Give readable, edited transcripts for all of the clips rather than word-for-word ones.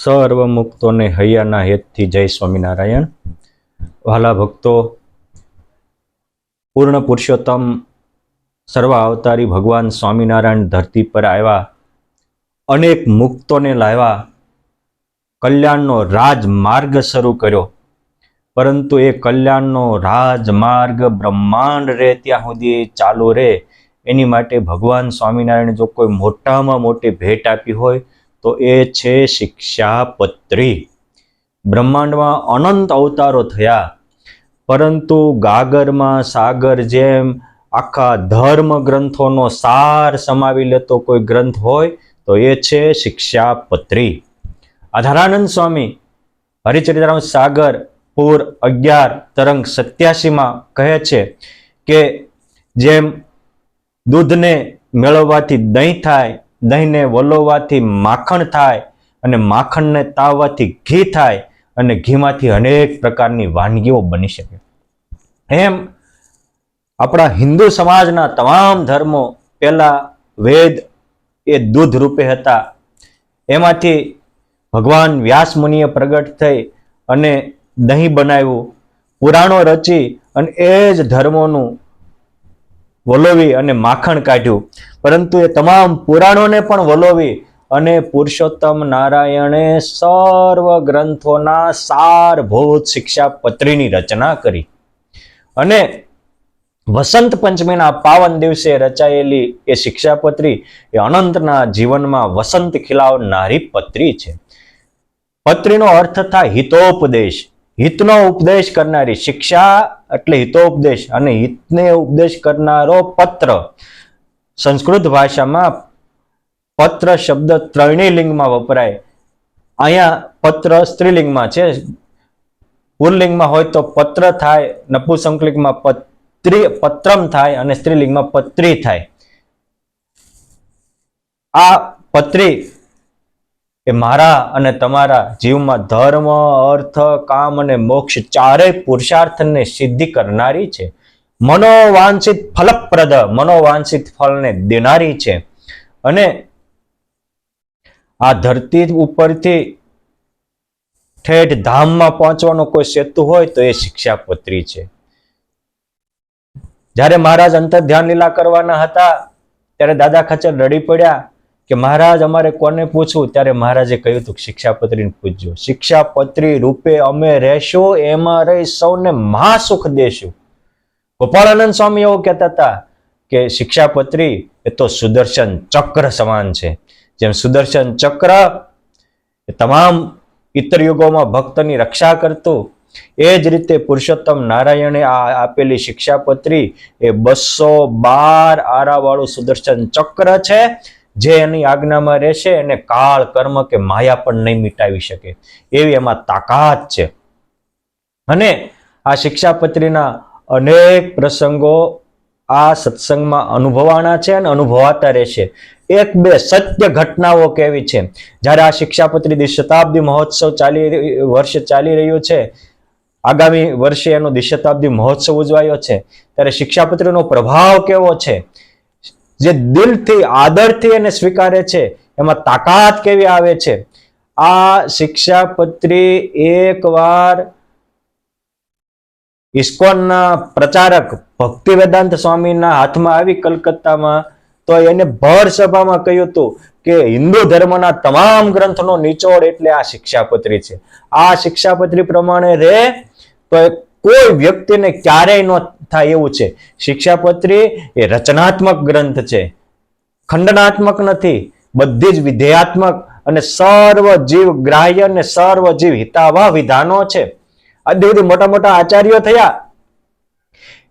સર્વ મુક્તોને હૈયાના હેતથી જય સ્વામિનારાયણ. વહાલા ભક્તો, પૂર્ણ પુરુષોત્તમ સર્વ અવતારી ભગવાન સ્વામિનારાયણ ધરતી પર આવ્યા, અનેક મુક્તોને લાવ્યા, કલ્યાણનો રાજમાર્ગ શરૂ કર્યો. પરંતુ એ કલ્યાણનો રાજમાર્ગ બ્રહ્માંડ રહે ત્યાં સુધી ચાલુ રહે, એની માટે ભગવાન સ્વામિનારાયણ જો કોઈ મોટામાં મોટી ભેટ આપી હોય તો એ છે શિક્ષાપત્રી. બ્રહ્માંડમાં અનંત અવતારો થયા, પરંતુ ગાગરમાં સાગર જેમ આખા ધર્મ ગ્રંથોનો સાર સમાવી લેતો કોઈ ગ્રંથ હોય તો એ છે શિક્ષાપત્રી. આધારાનંદ સ્વામી હરિચરિત્રામૃત સાગર પૂર 11 તરંગ 87 કહે છે કે જેમ દૂધને મેળવવાથી દહીં થાય, દહીંને વલોવવાથી માખણ થાય, અને માખણને તાવવાથી ઘી થાય, અને ઘીમાંથી અનેક પ્રકારની વાનગીઓ બની શકે. એમ આપણા હિન્દુ સમાજના તમામ ધર્મો પહેલા વેદ એ દૂધ રૂપે હતા. એમાંથી ભગવાન વ્યાસ મુનિએ પ્રગટ થઈ અને દહીં બનાવ્યું, પુરાણો રચી અને એ જ ધર્મોનું વલોવી અને માખણ કાઢ્યું. પરંતુ એ તમામ પુરાણોને પણ વલોવી અને પુરુષોત્તમ નારાયણે સર્વ ગ્રંથોના સારભૂત શિક્ષાપત્રીની રચના કરી. અને વસંત પંચમીના પાવન દિવસે રચાયેલી એ શિક્ષાપત્રી એ અનંતના જીવનમાં વસંત ખીલાવનારી પત્રી છે. પત્રીનો અર્થ થાય હિતોપદેશ, હિતનો ઉપદેશ કરનારી. શિક્ષા એટલે હિતોપદેશ, અને હિતને ઉપદેશ કરનારો પત્ર. સંસ્કૃત ભાષામાં પત્ર શબ્દ ત્રણેય લિંગમાં વપરાય. અહીંયા પત્ર સ્ત્રીલિંગમાં છે. પુલ્લિંગમાં હોય તો પત્ર થાય, નપુંસકલિંગમાં પત્રમ થાય, અને સ્ત્રીલિંગમાં પત્રી થાય. આ પત્રી એ મારા અને તમારા જીવમાં ધર્મ, અર્થ, કામ અને મોક્ષ ચારેય પુરુષાર્થને સિદ્ધિ કરનારી છે. મનોવાંછિત ફલપ્રદ, મનોવાંછિત ફળને દેનારી છે. અને આ ધરતી ઉપરથી ઠેઠ ધામમાં પહોંચવાનો કોઈ સેતુ હોય તો એ શિક્ષાપત્રી છે. જ્યારે મહારાજ અંતર ધ્યાન લીલા કરવાના હતા ત્યારે દાદા ખાચર રડી પડ્યા કે મહારાજ અમારે કોને પૂછવું? ત્યારે મહારાજે કહ્યું હતું શિક્ષાપત્રીને પૂછજો. શિક્ષાપત્રી રૂપે અમે રહેશું, એમાં રહી સૌને મહાસુખ દેશું. ગોપાળાનંદ સ્વામી એવું કહેતા હતા કે શિક્ષાપત્રી એ તો સુદર્શન ચક્ર સમાન છે. જેમ સુદર્શન ચક્ર એ તમામ ઇતર યુગોમાં ભક્તની રક્ષા કરતું, એ જ રીતે પુરુષોત્તમ નારાયણે આપેલી શિક્ષાપત્રી એ 212 આરાવાળું સુદર્શન ચક્ર છે, જે એની આજ્ઞામાં રહેશે એને કાળ, કર્મ કે માયા પણ નહીં મિટાવી શકે, એવી એમાં તાકાત છે. અને આ શિક્ષાપત્રીના અનેક પ્રસંગો આ સત્સંગમાં અનુભવાના છે અને અનુભવાતા રહેશે. એક બે સત્ય ઘટનાઓ કેવી છે. જ્યારે આ શિક્ષાપત્રી દ્વિશતાબ્દી મહોત્સવ વર્ષ ચાલી રહ્યો છે, આગામી વર્ષે એનો દ્વિશતાબ્દી મહોત્સવ ઉજવાયો છે, ત્યારે શિક્ષાપત્રીનો પ્રભાવ કેવો છે. જે દિલથી, આદરથી એને સ્વીકારે છે, એમાં તાકાત કેવી આવે છે. આ શિક્ષાપત્રી એકવાર ઇસ્કોનના પ્રચારક ભક્તિ વેદાંત સ્વામીના હાથમાં આવી કલકત્તામાં, તો એને ભર સભામાં કહ્યું હતું કે હિન્દુ ધર્મના તમામ ગ્રંથનો નિચોડ એટલે આ શિક્ષાપત્રી છે. આ શિક્ષાપત્રી પ્રમાણે રહે તો કોઈ વ્યક્તિને ક્યારેય ન થાય એવું છે. શિક્ષાપત્રી એ રચનાત્મક ગ્રંથ છે, ખંડનાત્મક નથી. બધી જ વિધેયાત્મક અને સર્વ જીવ ગ્રાહ્ય અને સર્વ જીવ હિતાવહ વિધાનો છે. આજ સુધી મોટા મોટા આચાર્યો થયા,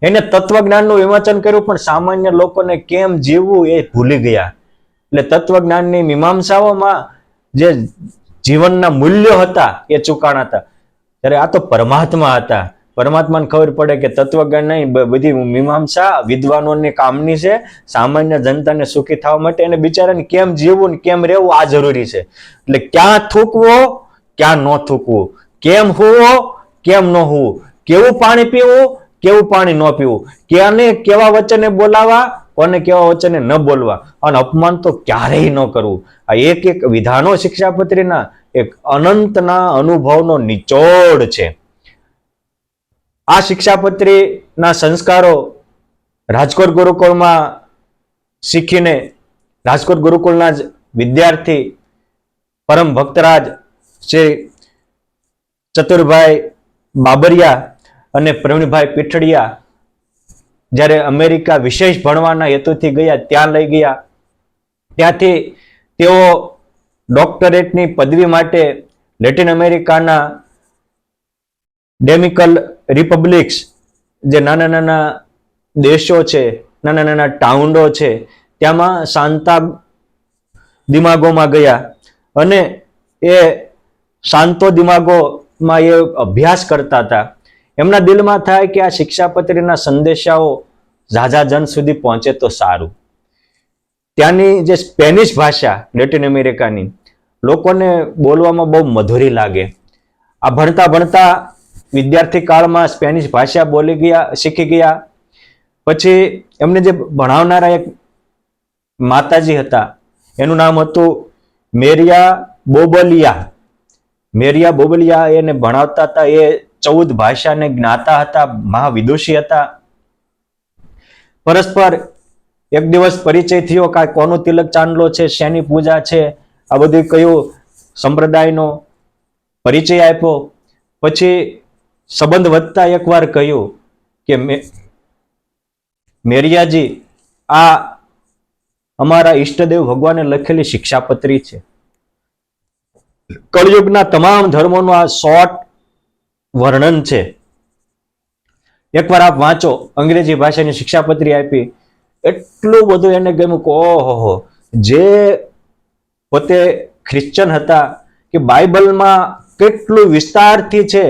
એને તત્વજ્ઞાનનું વિમોચન કર્યું, પણ સામાન્ય લોકોને કેમ જીવવું એ ભૂલી ગયા. એટલે તત્વજ્ઞાનની મીમાંસાઓમાં જે જીવનના મૂલ્યો હતા એ ચૂકાણા હતા. ત્યારે આ તો પરમાત્મા હતા. પરમાત્માને ખબર પડે કે તત્વજ્ઞાન નહીં, બધી મીમાંસા વિદ્વાનોની કામની છે. સામાન્ય જનતાને સુખી થવા માટે એને બિચારાને કેમ જીવવું ને કેમ રહેવું આ જરૂરી છે. એટલે ક્યાં થૂકવો, ક્યાં ન થૂકવું, કેમ હોવો, કેમ ન હોવું, કેવું પાણી પીવું, કેવું પાણી ન પીવું, ક્યાંને કેવા વચને બોલાવા, કોને કેવા વચને ન બોલવા, અને અપમાન તો ક્યારેય ન કરવું. આ એક એક વિધાનો શિક્ષાપત્રીના એક અનંતના અનુભવનો નિચોડ છે. આ શિક્ષાપત્રીના સંસ્કારો રાજકોટ ગુરુકુળમાં શીખીને રાજકોટ ગુરુકુળના જ વિદ્યાર્થી પરમ ભક્તરાજ શ્રી ચતુરભાઈ બાબરિયા અને પ્રવીણભાઈ પીઠડિયા જ્યારે અમેરિકા વિશેષ ભણવાના હેતુથી ગયા, ત્યાં લઈ ગયા. ત્યાંથી તેઓ ડોક્ટરેટની પદવી માટે લેટિન અમેરિકાના ડેમિકલ રિપબ્લિક્સ, જે નાના નાના દેશો છે, નાના નાના ટાઉન્ડો છે, ત્યાંમાં શાંતા દિમાગોમાં ગયા અને એ શાંતો દિમાગોમાં એ અભ્યાસ કરતા હતા. એમના દિલમાં થાય કે આ શિક્ષાપત્રીના સંદેશાઓ ઝાઝા જન સુધી પહોંચે તો સારું. ત્યાંની જે સ્પેનિશ ભાષા લેટિન અમેરિકાની લોકોને બોલવામાં બહુ મધુરી લાગે. આ ભણતા ભણતા વિદ્યાર્થી કાળમાં સ્પેનિશ ભાષા બોલી ગયા, શીખી ગયા. પછી એમને જે ભણાવનારા એક માતાજી હતા, એનું નામ હતું મેરિયા બોબલિયા. મેરિયા બોબલિયા એને ભણાવતા હતા. એ 14 ભાષાને જ્ઞાતા હતા, મહાવિદુષી હતા. પરસ્પર એક દિવસ પરિચય થયો, કાંઈ કોનું તિલક ચાંદલો છે, શેની પૂજા છે, આ બધું કયું સંપ્રદાયનો પરિચય આપ્યો. પછી સંબંધ વધતા એકવાર કહ્યું કે મેરિયાજી, આ અમારા ઈષ્ટદેવ ભગવાને લખેલી શિક્ષાપત્રી છે. કળયુગના તમામ ધર્મોનું આ શોર્ટ વર્ણન છે. એકવાર આપ વાંચો. અંગ્રેજી ભાષાની શિક્ષાપત્રી આપી. એટલું બધું એને ગમ્યું કે ઓહો, જે પોતે ક્રિશ્ચન હતા કે બાઇબલમાં કેટલું વિસ્તારથી છે,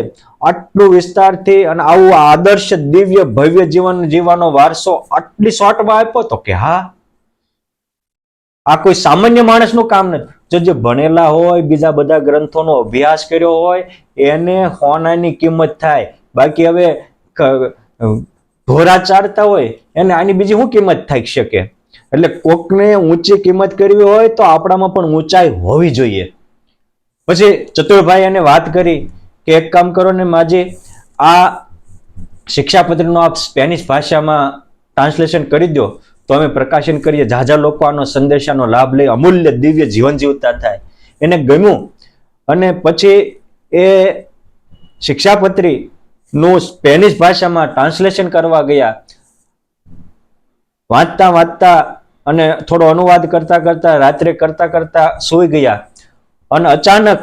આટલું વિસ્તારથી અને આવું આદર્શ દિવ્ય ભવ્ય જીવન જીવવાનો વારસો આટલી શોર્ટમાં આપ્યો તો કે હા, આ કોઈ સામાન્ય માણસનું કામ નથી. જે ભણેલા હોય, બીજા બધા ગ્રંથોનો અભ્યાસ કર્યો હોય, એને હોનાની કિંમત થાય. બાકી હવે ઢોરા ચારતા હોય એને આની બીજી શું કિંમત થઈ શકે? એટલે કોકને ઊંચી કિંમત કરવી હોય તો આપણામાં પણ ઊંચાઈ હોવી જોઈએ. પછી ચતુરભાઈ એને વાત કરી કે એક કામ કરો ને માજી, આ શિક્ષાપત્રીનો આપ સ્પેનિશ ભાષામાં ટ્રાન્સલેશન કરી દો તો અમે પ્રકાશન કરીએ. ઝાઝા લોકો આનો સંદેશાનો લાભ લઈ અમૂલ્ય દિવ્ય જીવન જીવતા થાય. એને ગમ્યું અને પછી એ શિક્ષાપત્રી નું સ્પેનિશ ભાષામાં ટ્રાન્સલેશન કરવા ગયા. વાંચતા વાંચતા અને થોડો અનુવાદ કરતા કરતા રાત્રે કરતા કરતા સૂઈ ગયા અને અચાનક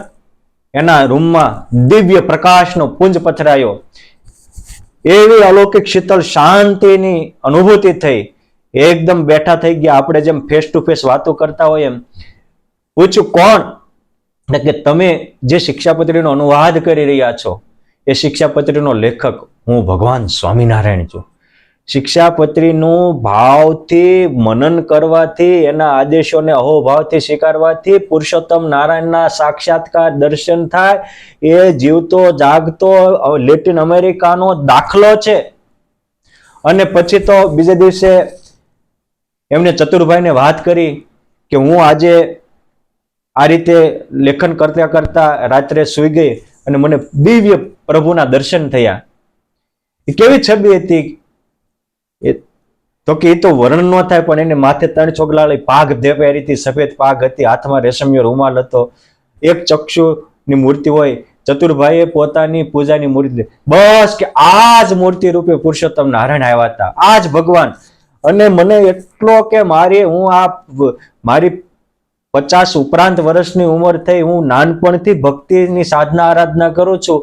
એના રૂમમાં દિવ્ય પ્રકાશનો પુંજ પથરાયો. એવી અલૌકિક શીતળ શાંતિની અનુભૂતિ થઈ. એકદમ બેઠા થઈ ગયા. આપણે જેમ ફેસ ટુ ફેસ વાતો કરતા હોય એમ. પૂછ્યું કોણ? કે તમે જે શિક્ષાપત્રીનો અનુવાદ કરી રહ્યા છો એ શિક્ષાપત્રીનો લેખક હું ભગવાન સ્વામિનારાયણ છું. શિક્ષાપત્રીનું ભાવથી મનન કરવાથી, એના આદેશોને અહોભાવથી સ્વીકારવાથી પુરુષોત્તમ નારાયણના સાક્ષાત્કાર દર્શન થાય. એ જીવતો જાગતો લેટિન અમેરિકાનો દાખલો છે. અને પછી તો બીજે દિવસે એમને ચતુરભાઈને વાત કરી કે હું આજે આ રીતે લેખન કરતા કરતા રાત્રે સૂઈ ગઈ અને મને દિવ્ય પ્રભુના દર્શન થયા. એ કેવી છબી હતી? તો કે એ તો વર્ણન ન થાય, પણ એને માથે 3 ચોગલાળી પાઘ પહેરી હતી, સફેદ પાઘ હતી, હાથમાં રેશમિયો રૂમાલ હતો, એક ચક્ષુની મૂર્તિ હોય. ચતુરભાઈએ પોતાની પૂજાની મૂર્તિ, બસ કે આ જ મૂર્તિ રૂપે પુરુષોત્તમ નારાયણ આવ્યા હતા, આ જ ભગવાન. અને મને એટલો કે મારી 50 ઉપરાંત વર્ષની ઉંમર થઈ, હું નાનપણથી ભક્તિની સાધના આરાધના કરું છું.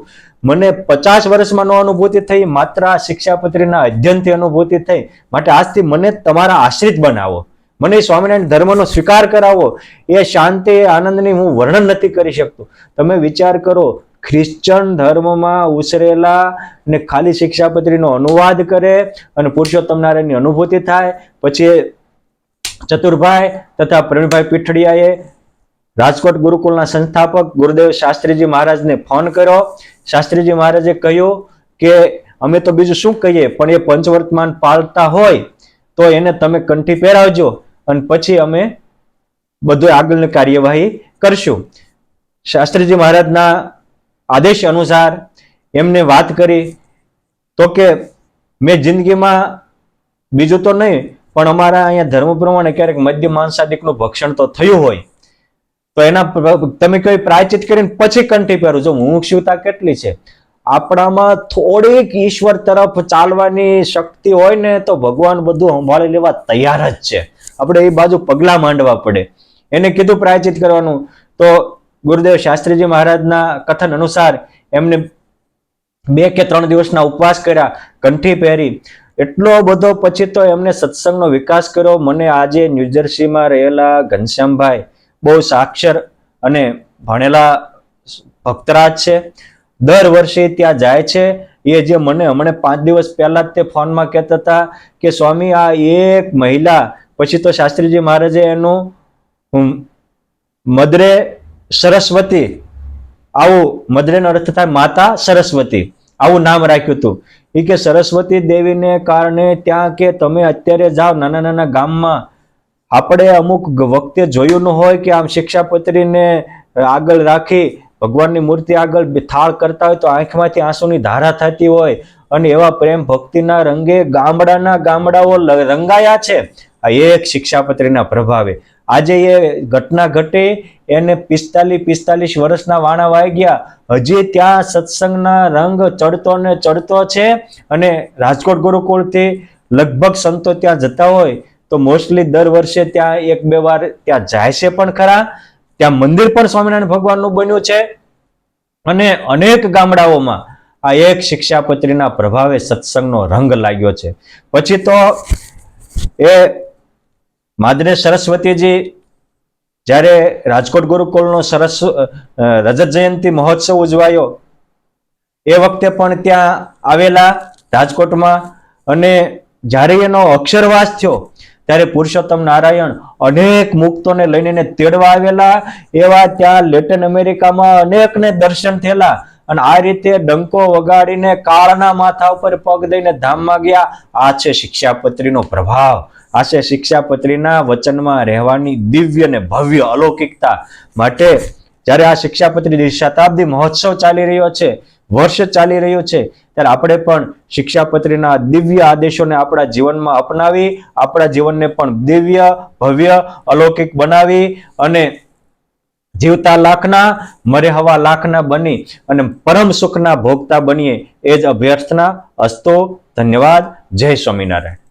મને 50 વર્ષમાં નો અનુભૂતિ થઈ, માત્ર આ શિક્ષાપત્રીના અધ્યયનથી અનુભૂતિ થઈ. માટે આજથી મને તમારા આશ્રિત બનાવો, મને સ્વામિનારાયણ ધર્મનો સ્વીકાર કરાવો. એ શાંતિ આનંદની હું વર્ણન નથી કરી શકતો. તમે વિચાર કરો, ખ્રિશ્ચન ધર્મમાં ઉછરેલા ને ખાલી શિક્ષાપત્રીનો અનુવાદ કરે અને પુરુષોત્તમ નારાયણની અનુભૂતિ થાય. પછી ચતુરભાઈ તથા પ્રવીણભાઈ પીઠડિયાએ રાજકોટ ગુરુકુળના સંસ્થાપક ગુરુદેવ શાસ્ત્રીજી મહારાજને ફોન કર્યો. શાસ્ત્રીજી મહારાજે કહ્યું કે અમે તો બીજું શું કહીએ, પણ એ પંચવર્તમાન પાળતા હોય તો એને તમે કંઠી પહેરાવજો અને પછી અમે બધું આગળની કાર્યવાહી કરશું. શાસ્ત્રીજી મહારાજના આદેશ અનુસાર એમને વાત કરી તો કે મેં જિંદગીમાં બીજું તો નહીં પણ અમારા અહીંયા ધર્મ પ્રમાણે ક્યારેક મદ્ય માંસાદિકનું ભક્ષણ તો થયું હોય તો એના તમે કઈ પ્રાયચિત કરીને પછી કંઠી પહેરું. જો મુમુક્ષુતા કેટલી છે આપણામાં, થોડીક ઈશ્વર તરફ ચાલવાની શક્તિ હોય ને તો ભગવાન બધું સંભાળી લેવા તૈયાર જ છે. આપણે એ બાજુ પગલા માંડવા પડે. એને કીધું પ્રાયચિત કરવાનું તો ગુરુદેવ શાસ્ત્રીજી મહારાજના કથન અનુસાર એમને 2 કે 3 દિવસના ઉપવાસ કર્યા, કંઠી પહેરી. એટલો બધો પછી તો એમને સત્સંગનો વિકાસ કર્યો. મને આજે ન્યૂજર્સીમાં રહેલા ઘનશ્યામભાઈ બહુ સાક્ષર અને ભણેલા ભક્તરાજ છે. દર વર્ષે ત્યાં જાય છે. એ જે મને હમણાં 5 દિવસ પહેલા જ તે ફોનમાં કહેતા હતા કે સ્વામી આ એક મહિલા, પછી તો શાસ્ત્રીજી મહારાજે એનું મદરે સરસ્વતી, આવું મદરેનો અર્થ થાય માતા સરસ્વતી, આવું નામ રાખ્યું હતું. એ કે સરસ્વતી દેવીને કારણે ત્યાં કે તમે અત્યારે જાઓ નાના નાના ગામમાં, આપણે અમુક વખતે જોયું ન હોય કે આમ શિક્ષાપત્રીને આગળ રાખી ભગવાનની મૂર્તિ આગળ થાળ કરતા હોય તો આંખમાંથી આંસુની ધારા થતી હોય, અને એવા પ્રેમ ભક્તિના રંગે ગામડાઓ રંગાયા છે આ એક શિક્ષાપત્રીના પ્રભાવે. આજે એ ઘટના ઘટી, એને 45 વર્ષના વાણા વાઈ ગયા, હજી ત્યાં સત્સંગના રંગ ચડતો ને ચડતો છે. અને રાજકોટ ગુરુકુળથી લગભગ સંતો ત્યાં જતા હોય તો મોસ્ટલી દર વર્ષે ત્યાં 1-2 વાર ત્યાં જાય છે પણ ખરા. ત્યાં મંદિર પણ સ્વામિનારાયણ ભગવાનનું બન્યું છે. અને અનેક ગામડાઓમાં આ એક શિક્ષાપત્રીના પ્રભાવે સત્સંગનો રંગ લાગ્યો છે. પછી તો એ માદરે સરસ્વતીજી જ્યારે રાજકોટ ગુરુકુળનો રજત જયંતિ મહોત્સવ ઉજવાયો એ વખતે પણ ત્યાં આવેલા રાજકોટમાં. અને જ્યારે એનો અક્ષરવાસ થયો ત્યારે પુરુષોત્તમ નારાયણ અનેક મુક્તોને લઈને તેડવા આવેલા. એવા ત્યાં લેટિન અમેરિકામાં અનેકને દર્શન થયેલા. અને આ રીતે ડંકો વગાડીને કાળના માથા ઉપર પગ દઈને ધામમાં ગયા. આ છે શિક્ષાપત્રીનો પ્રભાવ. આ છે શિક્ષાપત્રીના વચનમાં રહેવાની દિવ્ય ને ભવ્ય અલૌકિકતા. માટે જ્યારે આ શિક્ષાપત્રી શતાબ્દી મહોત્સવ ચાલી રહ્યો છે, વર્ષ ચાલી રહ્યું છે, ત્યારે આપણે પણ શિક્ષાપત્રીના દિવ્ય આદેશોને આપણા જીવનમાં અપનાવી આપણા જીવનને પણ દિવ્ય ભવ્ય અલૌકિક બનાવી અને જીવતા લાખના મરે હવા લાખના બની અને પરમ સુખના ભોગતા બનીએ, એ જ અભ્યર્થના. અસ્તો. ધન્યવાદ. જય સ્વામિનારાયણ.